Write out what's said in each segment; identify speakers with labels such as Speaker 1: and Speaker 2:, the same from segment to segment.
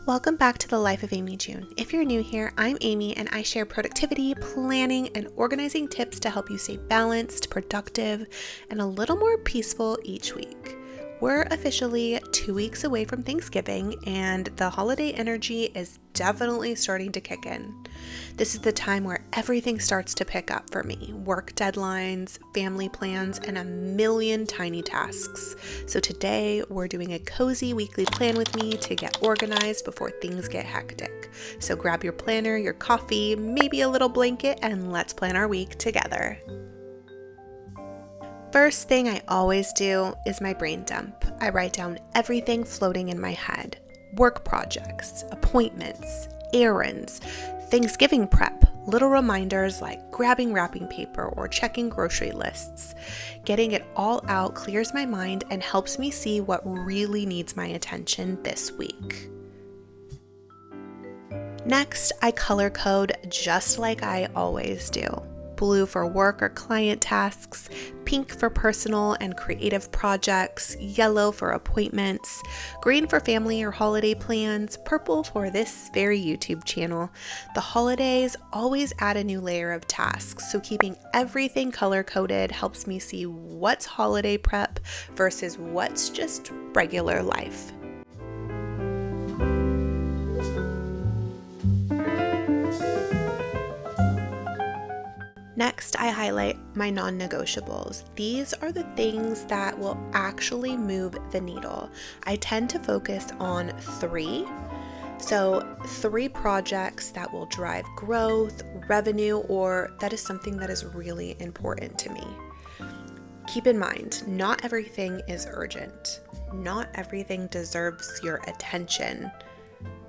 Speaker 1: Welcome back to the Life of Amy June. If you're new here, I'm Amy and I share productivity, planning, and organizing tips to help you stay balanced, productive, and a little more peaceful each week. We're officially 2 weeks away from Thanksgiving and the holiday energy is definitely starting to kick in. This is the time where everything starts to pick up for me. Work deadlines, family plans, and a million tiny tasks. So today we're doing a cozy weekly plan with me to get organized before things get hectic. So grab your planner, your coffee, maybe a little blanket, and let's plan our week together. First thing I always do is my brain dump. I write down everything floating in my head. Work projects, appointments, errands, Thanksgiving prep, little reminders like grabbing wrapping paper or checking grocery lists. Getting it all out clears my mind and helps me see what really needs my attention this week. Next, I color code just like I always do. Blue for work or client tasks, pink for personal and creative projects, yellow for appointments, green for family or holiday plans, purple for this very YouTube channel. The holidays always add a new layer of tasks, so keeping everything color-coded helps me see what's holiday prep versus what's just regular life. Next, I highlight my non-negotiables. These are the things that will actually move the needle. I tend to focus on 3. So 3 projects that will drive growth, revenue, or that is something that is really important to me. Keep in mind, not everything is urgent. Not everything deserves your attention.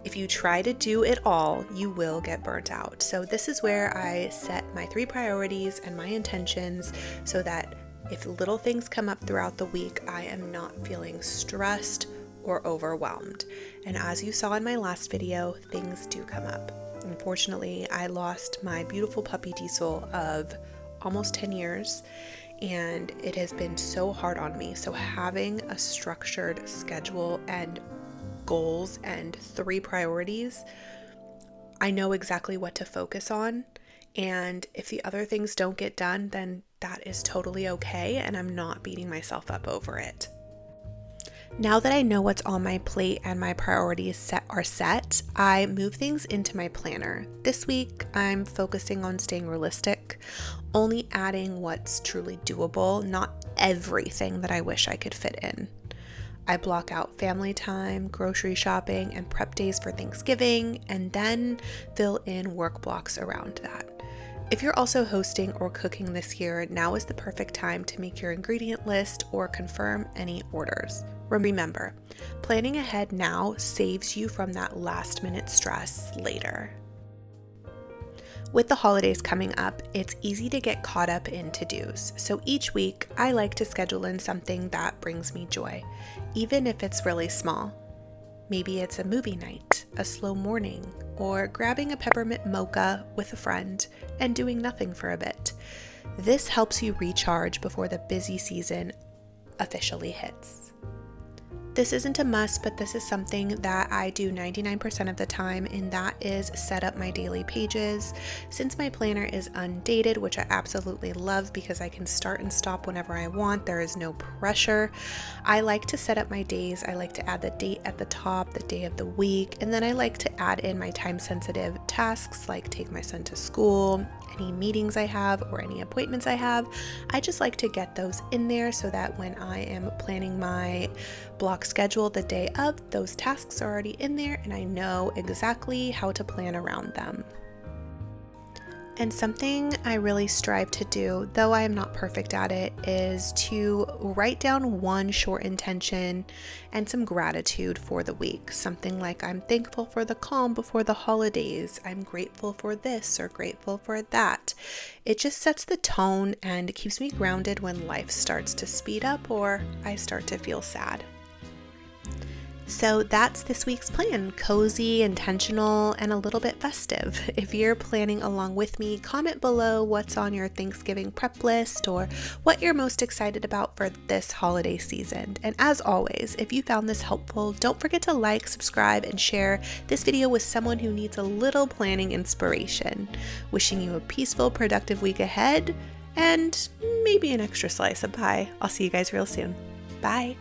Speaker 1: If you try to do it all, you will get burnt out. So this is where I set my 3 priorities and my intentions so that if little things come up throughout the week, I am not feeling stressed or overwhelmed. And as you saw in my last video, things do come up. Unfortunately, I lost my beautiful puppy Diesel of almost 10 years, and it has been so hard on me. So having a structured schedule and goals and 3 priorities, I know exactly what to focus on, and if the other things don't get done, then that is totally okay, and I'm not beating myself up over it. Now that I know what's on my plate and my priorities are set, I move things into my planner. This week, I'm focusing on staying realistic, only adding what's truly doable, not everything that I wish I could fit in. I block out family time, grocery shopping, and prep days for Thanksgiving, and then fill in work blocks around that. If you're also hosting or cooking this year, now is the perfect time to make your ingredient list or confirm any orders. Remember, planning ahead now saves you from that last-minute stress later. With the holidays coming up, it's easy to get caught up in to-dos. So each week, I like to schedule in something that brings me joy, even if it's really small. Maybe it's a movie night, a slow morning, or grabbing a peppermint mocha with a friend and doing nothing for a bit. This helps you recharge before the busy season officially hits. This isn't a must, but this is something that I do 99% of the time, and that is set up my daily pages. Since my planner is undated, which I absolutely love because I can start and stop whenever I want, there is no pressure. I like to set up my days. I like to add the date at the top, the day of the week, and then I like to add in my time-sensitive tasks like take my son to school, any meetings I have or any appointments I have. I just like to get those in there so that when I am planning my block schedule the day of, those tasks are already in there and I know exactly how to plan around them. And something I really strive to do, though I am not perfect at it, is to write down one short intention and some gratitude for the week. Something like, I'm thankful for the calm before the holidays. I'm grateful for this or grateful for that. It just sets the tone and keeps me grounded when life starts to speed up or I start to feel sad. So that's this week's plan: cozy, intentional, and a little bit festive. If you're planning along with me, comment below what's on your Thanksgiving prep list or what you're most excited about for this holiday season. And as always, if you found this helpful, don't forget to like, subscribe, and share this video with someone who needs a little planning inspiration. Wishing you a peaceful, productive week ahead, and maybe an extra slice of pie. I'll see you guys real soon. Bye.